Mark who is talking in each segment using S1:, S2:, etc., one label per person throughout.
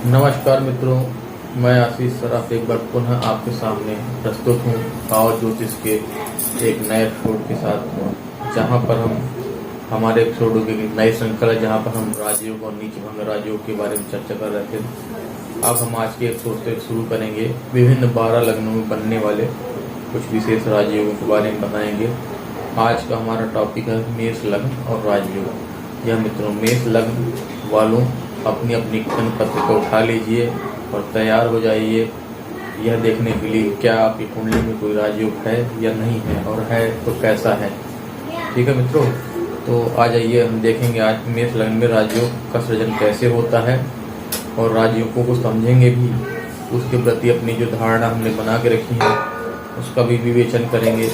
S1: नमस्कार मित्रों, मैं आशीष सराफ एक बार पुनः आपके सामने प्रस्तुत हूँ भाव ज्योतिष के एक नए एपिसोड के साथ, जहाँ पर हम हमारे एपिसोडों की एक नई श्रृंखला जहाँ पर हम राजयोग और नीच भंग राजयोग के बारे में चर्चा कर रहे थे। अब हम आज के एपिसोड से शुरू करेंगे। विभिन्न 12 लग्नों में बनने वाले कुछ विशेष राजयोगों के बारे में बताएंगे। आज का हमारा टॉपिक है मेष लग्न और राजयोग। यह मित्रों, मेष लग्न वालों अपनी अपनी जन्म पत्र को उठा लीजिए और तैयार हो जाइए यह देखने के लिए क्या आपकी कुंडली में कोई राजयोग है या नहीं है, और है तो कैसा है। ठीक है मित्रों, तो आ जाइए हम देखेंगे आज मेष लग्न में राजयोग का सृजन कैसे होता है और राजयोगों को समझेंगे भी। उसके प्रति अपनी जो धारणा हमने बना के रखी है उसका भी विवेचन करेंगे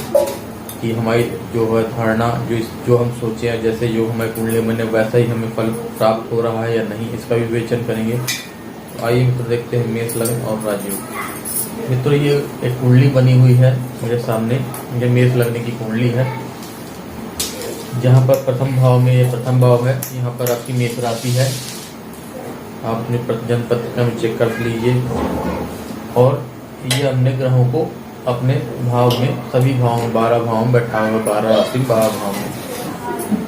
S1: कि हमारी जो है धारणा जो हम सोचे हैं, जैसे जो हमारे कुंडली में वैसा ही हमें फल प्राप्त हो रहा है या नहीं, इसका भी विवेचन करेंगे। तो आइए मित्र देखते हैं मेष लग्न और राजयोग। मित्रों, ये एक कुंडली बनी हुई है मेरे सामने। ये मेष लग्न की कुंडली है, जहाँ पर प्रथम भाव में, ये प्रथम भाव है, यहाँ पर आपकी मेष राशि है। आप अपने जन्म पत्रिका में चेक कर लीजिए। और ये हमने ग्रहों को अपने भाव में, सभी भावों में, 12 भावों में बैठा हुआ, 12 राशि 12 भाव में।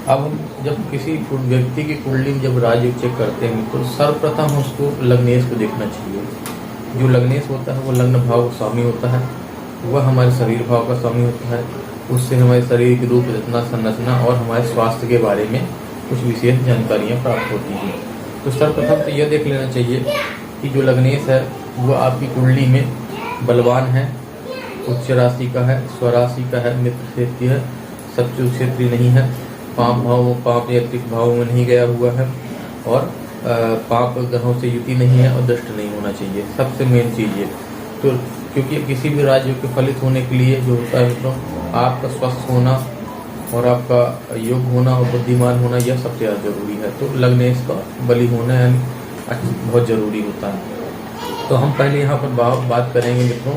S1: अब हम जब किसी व्यक्ति की कुंडली में जब राजयोग चेक करते हैं तो सर्वप्रथम उसको लग्नेश को देखना चाहिए। जो लग्नेश होता है वो लग्न भाव का स्वामी होता है, वह हमारे शरीर भाव का स्वामी होता है। उससे हमारे शरीर की रूप रचना, संरचना और हमारे स्वास्थ्य के बारे में कुछ विशेष जानकारियाँ प्राप्त होती हैं। तो सर्वप्रथम तो यह देख लेना चाहिए कि जो लग्नेश है वो आपकी कुंडली में बलवान है, उच्च राशि का है, स्वराशि का है, मित्र क्षेत्रीय है, शत्रु क्षेत्रीय नहीं है, पाप या त्रिक भावों में नहीं गया हुआ है, और पाप ग्रहों से युति नहीं है, और दृष्ट नहीं होना चाहिए। सबसे मेन चीज़ ये। तो क्योंकि किसी भी राज्य के फलित होने के लिए जो होता है तो आपका स्वस्थ होना और आपका योग होना और बुद्धिमान होना, यह सबसे ज़्यादा जरूरी है। तो लग्नेश का बली होना यानी बहुत ज़रूरी होता है। तो हम पहले यहाँ पर बात करेंगे मित्रों,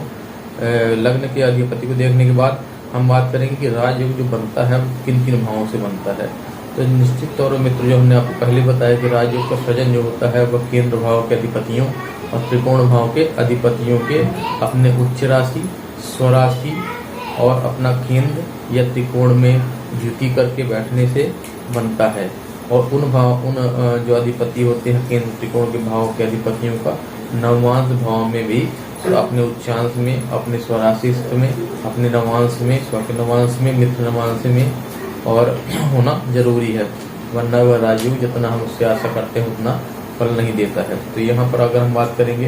S1: लग्न के अधिपति को देखने के बाद हम बात करेंगे कि राजयोग जो बनता है किन किन भावों से बनता है। तो निश्चित तौर पर मित्र, जो हमने आपको पहले बताया कि राजयोग का सृजन जो होता है वह केंद्र भाव के अधिपतियों और त्रिकोण भाव के अधिपतियों के अपने उच्च राशि, स्वराशि और अपना केंद्र या त्रिकोण में युति करके बैठने से बनता है। और उन जो अधिपति होते हैं केंद्र त्रिकोण के भाव के अधिपतियों का नवांश भाव में भी, तो अपने उच्चांश में, अपने स्वराशि में, अपने नवांश में, स्व के नवांश में, मित्र नवांश में और होना जरूरी है, वरना वह राजयोग जितना हम उससे आशा करते हैं उतना फल नहीं देता है। तो यहाँ पर अगर हम बात करेंगे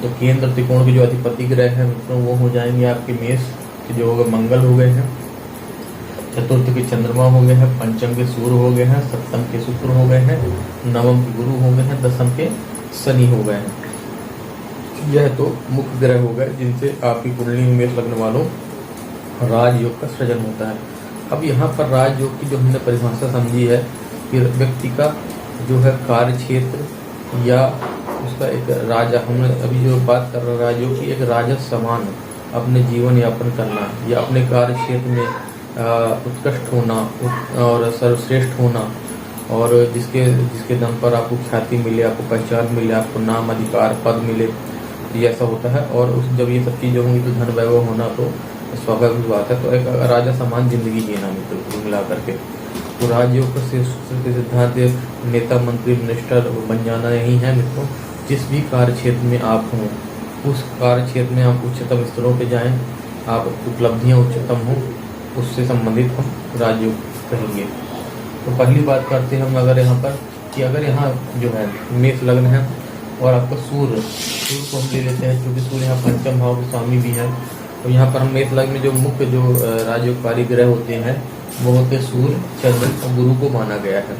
S1: तो केंद्र त्रिकोण के जो अधिपति ग्रह हैं मित्रों वो हो जाएंगे आपके मेष के, जो होगा मंगल हो गए हैं, चतुर्थ के चंद्रमा हो गए हैं, पंचम के सूर्य हो गए हैं, सप्तम के शुक्र हो गए हैं, नवम के गुरु हो गए हैं, दसम के शनि हो गए हैं। यह तो मुख्य ग्रह हो गए जिनसे आपकी कुंडली में मेष लग्न वालों राजयोग का सृजन होता है। अब यहाँ पर राजयोग की जो हमने परिभाषा समझी है कि व्यक्ति का जो है कार्य क्षेत्र या उसका एक राजा, हमने अभी जो बात कर रहे हैं राजयोग की, एक राजा समान अपने जीवन यापन करना या अपने कार्य क्षेत्र में उत्कृष्ट होना और सर्वश्रेष्ठ होना, और जिसके दम पर आपको ख्याति मिले, आपको पहचान मिले, आपको नाम, अधिकार, पद मिले, ये ऐसा होता है। और जब ये सब चीज़ें होंगी तो धन वैभव होना तो स्वाभाविक बात है। तो एक राजा समान जिंदगी जीना मित्र मिला करके। तो राजयोग का सिद्धांत नेता, मंत्री, मिनिस्टर बन जाना नहीं है मित्रों। जिस भी कार्य क्षेत्र में आप हों उस कार्य क्षेत्र में आप उच्चतम स्तरों पे जाएं, आप उपलब्धियां उच्चतम हों, उससे संबंधित हम राजयोग कहेंगे। तो पहली बात करते हैं हम अगर यहाँ पर कि अगर यहाँ जो है मेष लग्न है और आपका सूर्य को हम ले लेते हैं, क्योंकि सूर्य यहाँ पंचम भाव के स्वामी भी है। तो यहाँ पर हम मेष लग्न में जो मुख्य जो राजयोगकारी ग्रह होते हैं वो होते सूर्य, चंद्र और गुरु को माना गया है।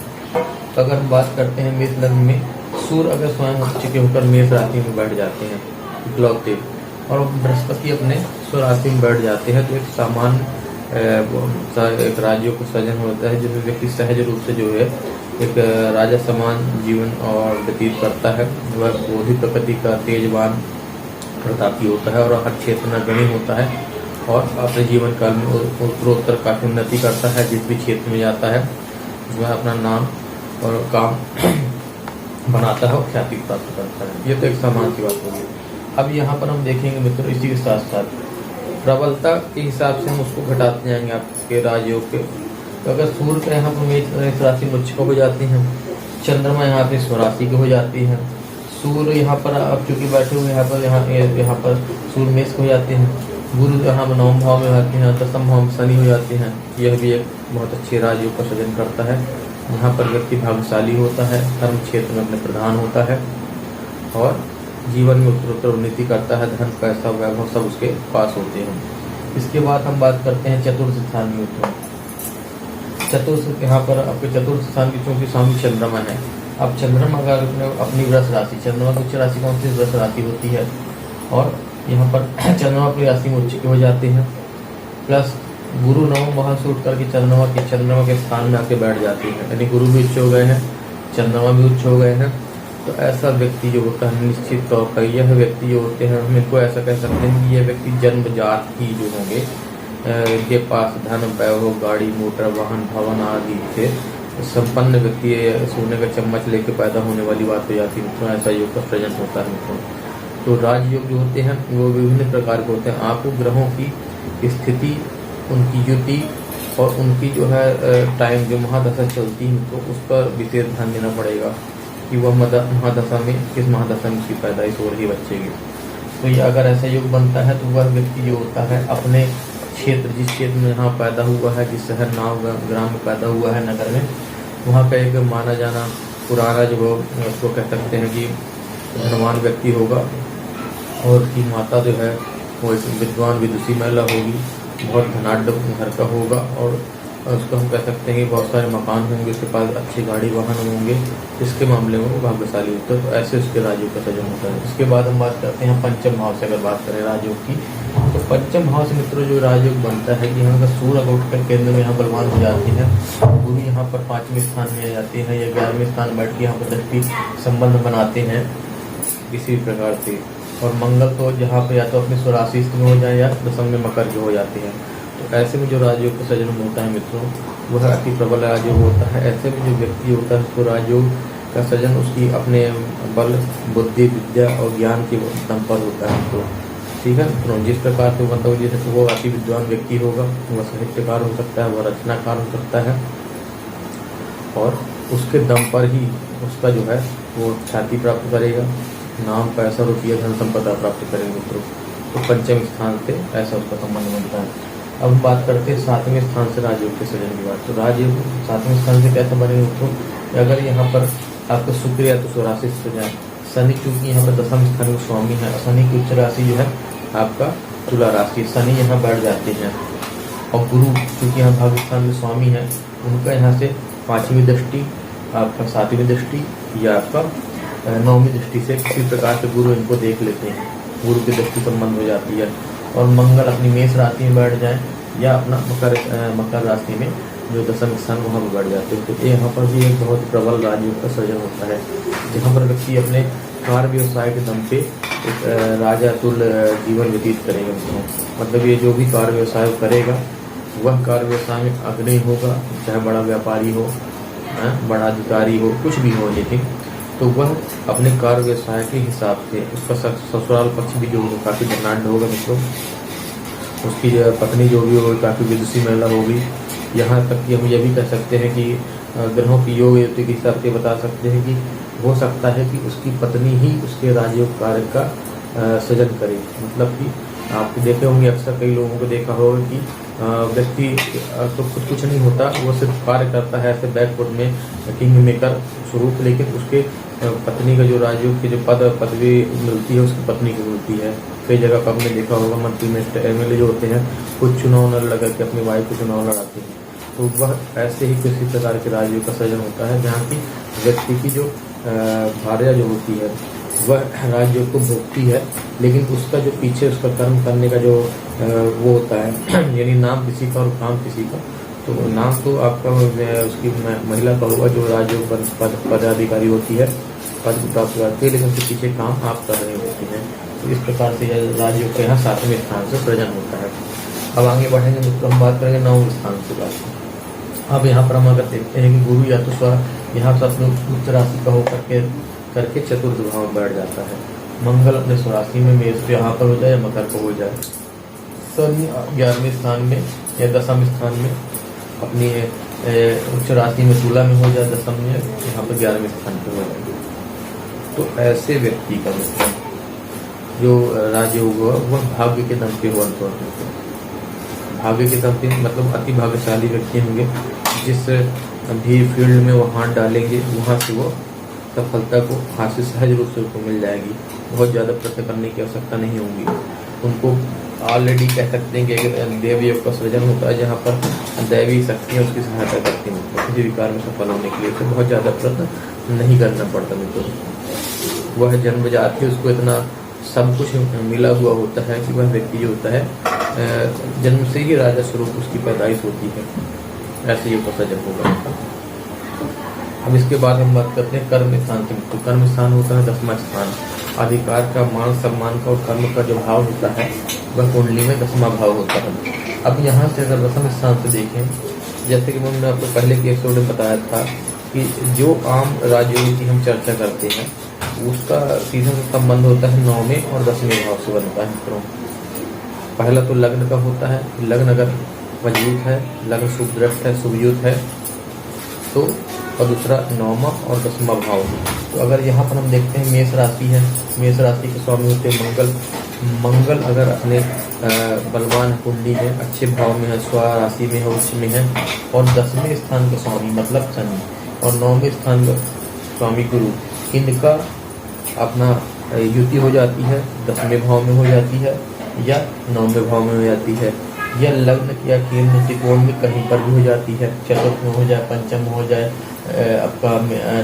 S1: तो अगर हम बात करते हैं मेष लग्न में, सूर्य अगर स्वयं उच्च के होकर मेष राशि में बैठ जाते हैं इकलौते, और बृहस्पति अपने स्वराशि में बैठ जाते हैं, तो एक सामान्य एक राजयोग का सृजन होता है जिसमें व्यक्ति सहज रूप से जो है एक राजा समान जीवन और व्यतीत करता है। वह बोधि प्रकृति का तेजवान प्रतापी होता है और हर क्षेत्र में अग्रणी होता है और अपने जीवन काल में उत्तरोत्तर काफी उन्नति करता है। जिस भी क्षेत्र में जाता है वह अपना नाम और काम बनाता है और ख्याति प्राप्त करता है। ये तो एक सामान्य सी बात होगी। अब यहाँ पर हम देखेंगे मित्रों, इसी के साथ साथ प्रबलता के हिसाब से हम उसको घटाते जाएंगे आपके राजयोग के। तो अगर सूर्य का यहाँ पर मेष राशि में उच्च हो जाती है, चंद्रमा यहाँ पे स्वराशि के हो जाती है, सूर्य यहाँ पर अब चूंकि बैठे हुए यहाँ पर सूर्य मेष हो जाते हैं, गुरु यहाँ पर 9 भाव में आते हैं, 10th भाव में शनि हो जाते हैं। यह भी एक बहुत अच्छे राजयोग का सृजन करता है। यहाँ पर व्यक्ति भाग्यशाली होता है, धर्म क्षेत्र में अपने प्रधान होता है और जीवन में उत्तरोत्तर उन्नति करता है, धन पैसा वैभव सब उसके पास होते हैं। इसके बाद हम बात करते हैं चतुर्थ स्थान में उत्तरों। चतुर्थ यहाँ पर आपके चतुर्थ स्थान की चूंकि स्वामी चंद्रमा है। अब चंद्रमा का अपनी वृष राशि, चंद्रमा की उच्च राशि कौन सी वृष राशि होती है, और यहाँ पर चंद्रमा अपनी राशि में उच्च के हो जाते हैं, प्लस गुरु 9 भाव से उठ करके चंद्रमा के स्थान में आके बैठ जाती है, यानी गुरु भी उच्च हो गए हैं, चंद्रमा भी उच्च हो गए हैं। तो ऐसा व्यक्ति जो होता है निश्चित तौर पर यह व्यक्ति जो होते हैं, हम इनको ऐसा कह सकते हैं कि यह व्यक्ति जन्मजात ही जो होंगे, इनके पास धन वैभव गाड़ी मोटर वाहन भवन आदि से संपन्न व्यक्ति, सोने का चम्मच लेके पैदा होने वाली बात हो जाती है। तो ऐसा योग का सृजन होता है। तो राजयोग जो होते हैं वो विभिन्न प्रकार के होते हैं। आपको ग्रहों की स्थिति, उनकी युति और उनकी जो है टाइम जो महादशा चलती है तो उस पर विशेष ध्यान देना पड़ेगा कि वह महादशा में किस महादशा में उसकी पैदाइश हो रही बच्चे की। तो ये अगर ऐसा योग बनता है तो वह व्यक्ति जो होता है अपने क्षेत्र, जिस क्षेत्र में यहाँ पैदा हुआ है, जिस शहर नाव ग्राम में पैदा हुआ है, नगर में, वहाँ का एक माना जाना पुराना जो उसको कह सकते हैं कि धनवान व्यक्ति होगा और उसकी माता जो है वो एक विद्वान विदुषी महिला होगी, बहुत धनाढ्य घर का होगा और उसको हम कह सकते हैं कि बहुत सारे मकान होंगे, उसके पास अच्छी गाड़ी वाहन होंगे, इसके मामले में वो भाग्यशाली होता है। तो ऐसे उसके राजयोग का सृजन होता है। इसके बाद हम बात करते हैं पंचम भाव से। अगर बात करें राजयोग की तो पंचम भाव से मित्रों जो राजयोग बनता है कि यहाँ का सूर्य अगर उठकर केंद्र में यहाँ बलवान हो जाती है, गुरु यहाँ पर 5वें स्थान में आ जाते हैं या 11वें स्थान बैठ के यहाँ पर दृष्टि संबंध बनाते हैं किसी भी प्रकार से, और मंगल तो जहाँ पे या तो अपने स्वराशि में हो जाए या दशम में मकर के हो जाते हैं। तो ऐसे में जो राजयोग का सृजन होता है मित्रों वह अति प्रबल राजयोग होता है। ऐसे में जो व्यक्ति होता है उसको राजयोग का सृजन उसकी अपने बल बुद्धि विद्या और ज्ञान के दम पर होता है। तो ठीक है, तो जिस प्रकार से मतलब जैसे वो अति विद्वान व्यक्ति होगा, वह साहित्यकार हो सकता है, वह रचनाकार हो सकता है और उसके दम पर ही उसका जो है वो ख्याति प्राप्त करेगा, नाम पैसा रुपया धन संपदा प्राप्त करेंगे मित्रों। तो पंचम स्थान से ऐसा उसका संबंध बनता है। अब हम बात करते हैं 7वें स्थान से राजयोग के सृजन की बात। तो राजयोग 7वें स्थान से कैसा बनेगा मित्रों, अगर यहाँ पर आपका शुक्र या तो स्वराशि हो जाए, शनि चूंकि यहाँ पर 10वें स्थान में स्वामी है, शनि की उच्च राशि जो है आपका तुला राशि, शनि यहाँ बैठ जाते हैं और गुरु चूंकि यहाँ भाग्य स्थान में स्वामी है, उनका यहाँ से 5वीं दृष्टि, आपका 7वीं दृष्टि या आपका 9वीं दृष्टि से किसी प्रकार से गुरु इनको देख लेते हैं, गुरु की दृष्टि संबंध हो जाती है। और मंगल अपनी मेष राशि में बैठ जाए या अपना मकर राशि में जो 10वें स्थान वहाँ पर बैठ जाते हैं। तो यहाँ पर भी एक बहुत प्रबल राजयोग का सृजन होता है, जहाँ पर व्यक्ति अपने कार्य व्यवसाय के दम पे एक राजा तुल्य जीवन व्यतीत करेगा। मतलब ये जो भी कार्य व्यवसाय करेगा वह कार्य व्यवसाय में अग्रणी होगा, चाहे बड़ा व्यापारी हो, बड़ा अधिकारी हो, कुछ भी हो, लेकिन तो वह अपने कार्य व्यवसाय के हिसाब से उसका ससुराल पक्ष भी जो काफ़ी धनाढ्य होगा मित्रों, उसकी पत्नी जो भी होगी काफ़ी विदुषी महिला होगी। यहाँ तक कि हम ये भी कह सकते हैं कि ग्रहों की योग युति के हिसाब से बता सकते हैं कि हो सकता है कि उसकी पत्नी ही उसके राजयोग कार्य का सृजन करे। मतलब कि आप देखे होंगे अक्सर कई लोगों को देखा होगा कि व्यक्ति तो खुद कुछ नहीं होता, वो सिर्फ कार्य करता है ऐसे बैकवर्ड में किंग मेकर स्वरूप, लेकिन उसके पत्नी का जो राजयोग की जो पदवी मिलती है उसकी पत्नी को मिलती है। कई जगह पर हमने देखा होगा मंत्री मिनिस्टर एमएलए जो होते हैं कुछ चुनाव न लगा के अपनी वाइफ को चुनाव लड़ाते हैं। तो वह ऐसे ही किसी प्रकार के राजयोग का सृजन होता है जहाँ की व्यक्ति की जो भार्या जो होती है वह राजयोग को भोगती है, लेकिन उसका जो पीछे उसका कर्म करने का जो वो होता है यानी नाम किसी का और काम किसी का। तो नाम तो आपका उसकी महिला का होगा जो राजयोग पदाधिकारी होती है, पद प्राप्त करती है, लेकिन उसके पीछे काम आप कर रहे होते हैं। तो इस प्रकार से राजयोग का यहाँ 7वें स्थान से सृजन होता है। अब आगे बढ़ेंगे तो हम बात करेंगे 9वें स्थान से बात। अब यहाँ पर हम अगर देखते हैं कि गुरु या तो यहाँ से अपने उच्च राशि का होकर के करके चतुर्थ भाव में बैठ जाता है। मंगल अपने स्वराशि में मेष पे यहाँ पर हो जाए या मकर को हो जाए। शनि 11वें स्थान में या 10वें स्थान में अपनी उच्च राशि में तुला में हो जाए, दशम में यहाँ पर 11वें स्थान पे हो जाए। तो ऐसे व्यक्ति का मतलब जो राजयोग हुआ वह भाग्य के दम पे हुआ। भाग्य के दम पे मतलब अति भाग्यशाली व्यक्ति होंगे, जिस भी फील्ड में वो हाथ डालेंगे वहाँ से वो सफलता को हासिल सहज रूप से उनको मिल जाएगी। बहुत ज़्यादा प्रयत्न करने की आवश्यकता नहीं होगी उनको। ऑलरेडी कह सकते हैं कि देव योग का सृजन होता है, जहाँ पर दैवी शक्तियाँ उसकी सहायता करती हैं किसी विकार में सफल होने के लिए। तो बहुत ज़्यादा प्रयत्न नहीं करना पड़ता मित्रों। वह जन्मजात ही उसको इतना सब कुछ मिला हुआ होता है कि वह व्यक्ति जो होता है जन्म से ही राजा स्वरूप उसकी पैदाइश होती है। ऐसे योग का सृजन होगा। अब इसके बाद हम बात करते हैं कर्म स्थान की। तो कर्म स्थान होता है 10वां स्थान। अधिकार का, मान सम्मान का और कर्म का जो भाव होता है वह कुंडली में 10वां भाव होता है। अब यहाँ से अगर 10वें स्थान से देखें, जैसे कि मैंने आपको पहले के एपिसोड में बताया था कि जो आम राजयोग की हम चर्चा करते हैं उसका सीधा संबंध होता है 9वें और 10वें भाव से बनता है मित्रों। पहला तो लग्न का होता है। लग्न अगर मजबूत है, लग्न शुभदृष्ट है, शुभयुत है तो, और दूसरा 9वां और 10वां भाव। तो अगर यहाँ पर हम देखते हैं मेष राशि है, मेष राशि के स्वामी होते हैं मंगल। मंगल अगर अपने बलवान कुंडली में अच्छे भाव में है, स्व राशि में है, उच्च में है, और 10वें स्थान के स्वामी मतलब शनि और 9वें स्थान का स्वामी गुरु, इनका अपना युति हो जाती है, 10वें भाव में हो जाती है या 9वें भाव में हो जाती है, या लग्न या केंद्र त्रिकोण में कहीं पर भी हो जाती है। चतुर्थ में हो जाए, पंचम में हो जाए, आपका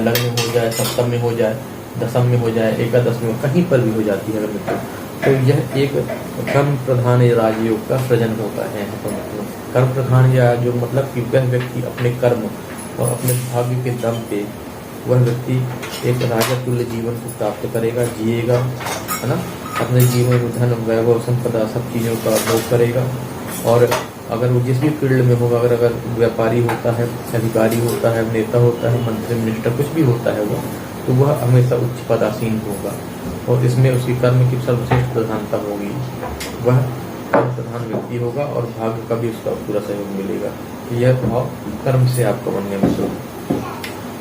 S1: लग्न में हो जाए, सप्तम में हो जाए, दशम में हो जाए, एकादश में कहीं पर भी हो जाती है मित्रों। तो यह एक कर्म प्रधान राजयोग का सृजन होता है। कर्म प्रधान राजयोग मतलब कि वह व्यक्ति अपने कर्म और अपने भाग्य के दम पे वह व्यक्ति एक राजा तुल्य जीवन को प्राप्त करेगा, जिएगा, है ना। अपने जीवन में धन, वैभव, संपदा सब चीज़ों का भोग करेगा। और अगर वो जिस भी फील्ड में होगा, अगर व्यापारी होता है, अधिकारी होता है, नेता होता है, मंत्री, मिनिस्टर, कुछ भी होता है वो, तो वह हमेशा उच्च पदासीन होगा और इसमें उसकी कर्म की सर्वश्रेष्ठ प्रधानता होगी। वह कर्म प्रधान व्यक्ति होगा और भाग्य का भी उसका पूरा सहयोग मिलेगा। यह भाव कर्म से आपको बनने में मिलेगा।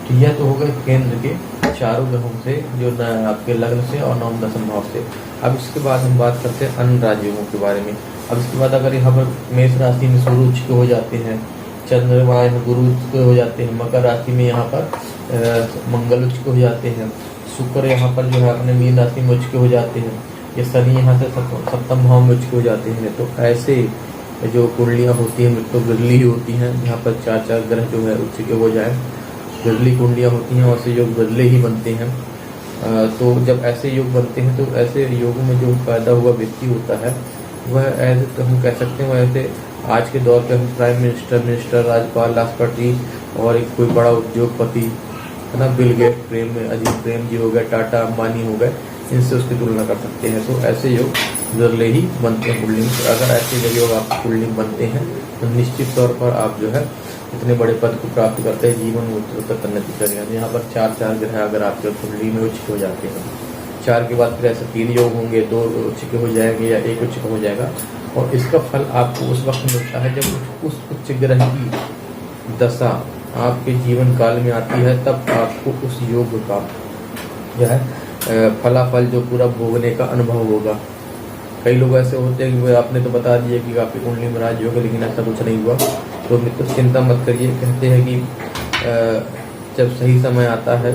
S1: तो यह तो हो गए केंद्र के चारों ग्रहों से, जो आपके लग्न से और 9 10 भाव से। अब इसके बाद हम बात करते हैं अन्य राजयोगों के बारे में। अब इसके बाद अगर यहाँ पर मेष राशि में सूर्य उच्च के हो जाते हैं, चंद्रमा गुरु उच्च के हो जाते हैं, मकर राशि में यहाँ पर मंगल उच्च के हो जाते हैं, शुक्र यहाँ पर जो है अपने मीन राशि में उच्च के हो जाते हैं, ये शनि यहाँ से सप्तम भाव में उच्च के हो जाते हैं। तो ऐसे जो कुंडलियाँ होती हैं तो बिरली होती हैं, यहाँ पर 4 ग्रह जो है उच्च के हो जाए, बिरली कुंडलियाँ होती हैं और ऐसे योग बिरले ही बनते हैं। तो जब ऐसे योग बनते हैं तो ऐसे योगों में जो पैदा हुआ व्यक्ति होता है वह ऐसे तो हम कह सकते हैं, वैसे आज के दौर पे हम प्राइम मिनिस्टर, राज्यपाल, राष्ट्रपति और एक कोई बड़ा उद्योगपति, है ना, बिल गेट, अजीत प्रेम जी हो गए, टाटा अंबानी हो गए, इनसे उसकी तुलना कर सकते हैं। तो ऐसे योग बिरले ही बनते हैं कुंडली में। अगर ऐसे योग आप कुंडली में बनते हैं तो निश्चित तौर पर आप जो है इतने बड़े पद को प्राप्त करते हैं, जीवन में उत्तर उन्नति करेंगे। यहाँ पर 4 ग्रह अगर आपके कुंडली में उच्च हो जाते हैं, 4 के बाद फिर ऐसे 3 योग होंगे, 2 उच्च के हो जाएंगे या 1 उच्च का हो जाएगा। और इसका फल आपको उस वक्त मिलता है जब उस उच्च ग्रह की दशा आपके जीवन काल में आती है, तब आपको उस योग का जो है फलाफल जो पूरा भोगने का अनुभव होगा। कई लोग ऐसे होते हैं कि वो आपने तो बता दिया कि आपकी कुंडली में राज योग है, लेकिन ऐसा कुछ नहीं हुआ। तो मित्र चिंता मत करिए, कहते हैं कि जब सही समय आता है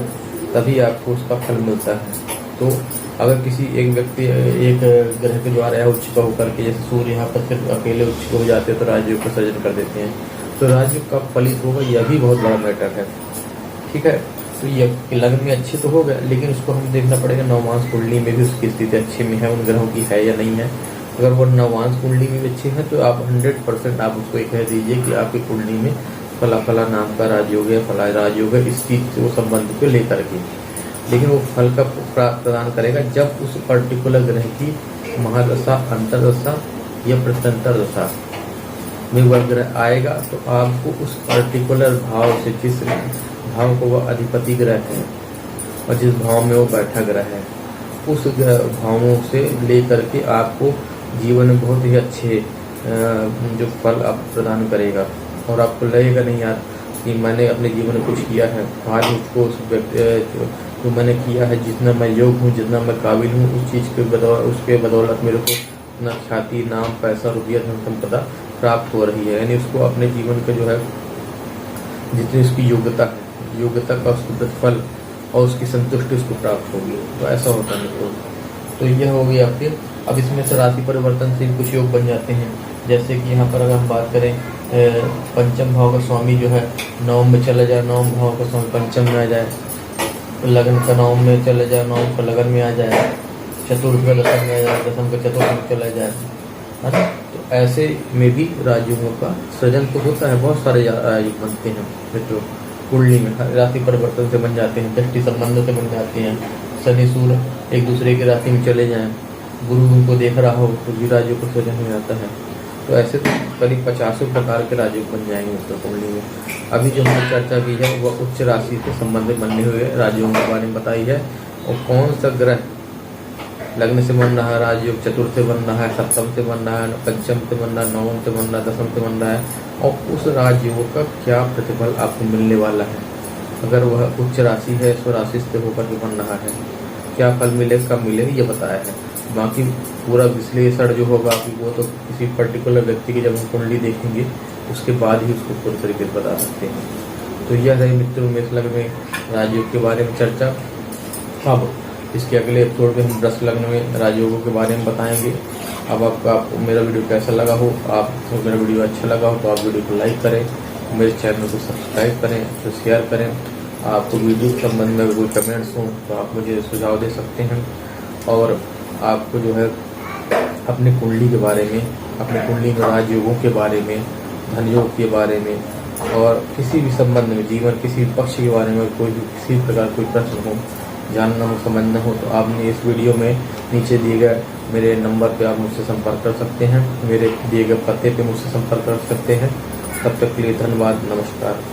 S1: तभी आपको उसका फल मिलता है। तो अगर किसी एक व्यक्ति एक ग्रह के द्वारा या उच्च का होकर के, जैसे सूर्य यहाँ पर सिर्फ अकेले उच्च हो जाते हैं तो राजयोग का सृजन कर देते हैं, तो राजयोग कब फलित होगा यह भी बहुत बड़ा मैटर है। ठीक है, तो ये लग्न में अच्छे तो हो गए, लेकिन उसको हम देखना पड़ेगा नवमांश कुंडली में भी उसकी स्थिति अच्छी में है, उन ग्रहों की है या नहीं है। अगर वो नवमांश कुंडली में भी अच्छे हैं तो आप 100% आप उसको कह दीजिए कि आपकी कुंडली में फला फला नाम का राजयोग है, फला राजयोग है, इस चीज से वो संबंध को लेकर के। लेकिन वो फल का प्रदान करेगा जब उस पर्टिकुलर ग्रह की महादशा, अंतरदशा या प्रत्यंतर दशा में वह ग्रह आएगा, तो आपको उस पर्टिकुलर भाव से, जिस भाव को वह अधिपति ग्रह है और जिस भाव में वो बैठा ग्रह है, उस भावों से लेकर के आपको जीवन में बहुत ही अच्छे जो फल आप प्रदान करेगा। और आपको लगेगा नहीं यार कि मैंने अपने जीवन में कुछ किया है, आज मुझको उस जो मैंने किया है, जितना मैं योग्य हूँ, जितना मैं काबिल हूँ, उस चीज़ के उसके बदौलत मेरे को इतना ख्याति, नाम, पैसा, रुपया, धन संपदा प्राप्त हो रही है। यानी उसको अपने जीवन का जो है जितनी उसकी योग्यता का उसको प्रतिफल और उसकी संतुष्टि उसको प्राप्त होगी। तो ऐसा होता है मित्रों। तो यह हो गई आपके। अब इसमें से राशि परिवर्तन से कुछ योग बन जाते हैं। जैसे कि यहाँ पर अगर हम बात करें, पंचम भाव का स्वामी जो है नवम में चला जाए, नवम भाव का स्वामी पंचम में आ जाए, लगन का नवम में चला जाए, नवम का लगन में आ जाए, चतुर्थ का दशम में आ जाए, दशम का चतुर्थ में चला जाए, है ना। तो ऐसे में भी राजयोगों का सृजन तो होता है, बहुत सारे राजयोग बनते हैं मित्रों। कुंडली में राशि परिवर्तन से बन जाते हैं, दृष्टि संबंध से बन जाते हैं, शनि सूर्य एक दूसरे की राशि में चले जाएं, गुरु उनको देख रहा हो तो भी राजयोग का सृजन हो जाता है। तो ऐसे तो करीब 50 प्रकार के राजयोग बन जाएंगे मित्रों कुंडली में। अभी जो हमने चर्चा की है वह उच्च राशि से संबंधित बनने हुए राजयोगों के बारे में बताई है। और कौन सा ग्रह लग्न से बन रहा है राजयोग, चतुर्थ से बन रहा है, सप्तम से बन रहा है, पंचम से बन रहा है, नवम से बन रहा है, दसम से बन रहा है, और उस राजयोग का क्या प्रतिफल आपको मिलने वाला है। अगर वह उच्च राशि है, स्वराशि से होकर के बन रहा है, क्या फल मिले, कब मिले, ये बताया है। बाकी पूरा विश्लेषण जो होगा वो तो किसी पर्टिकुलर व्यक्ति की जब हम कुंडली देखेंगे उसके बाद ही उसको पूरी तरीके से बता सकते हैं। तो यह रही मित्रों मेष लग्न में राजयोग के बारे में चर्चा। अब इसके अगले एपिसोड में हम वृष लग्न में राजयोगों के बारे में बताएंगे। अब आपको मेरा वीडियो कैसा लगा हो, आपको मेरा वीडियो अच्छा लगा हो तो आप वीडियो को लाइक करें, मेरे चैनल को सब्सक्राइब करें, तो शेयर करें। आपको वीडियो के संबंध में कोई कमेंट्स हों तो आप मुझे सुझाव दे सकते हैं। और आपको जो है अपनी कुंडली के बारे में, अपनी कुंडली में राजयोगों के बारे में, धन योग के बारे में और किसी भी संबंध में, जीवन किसी पक्ष के बारे में कोई भी किसी प्रकार कोई प्रश्न हो, जानना हो, समझना हो, तो आपने इस वीडियो में नीचे दिए गए मेरे नंबर पे आप मुझसे संपर्क कर सकते हैं, मेरे दिए गए पते पे मुझसे संपर्क कर सकते हैं। तब तक के लिए धन्यवाद, नमस्कार।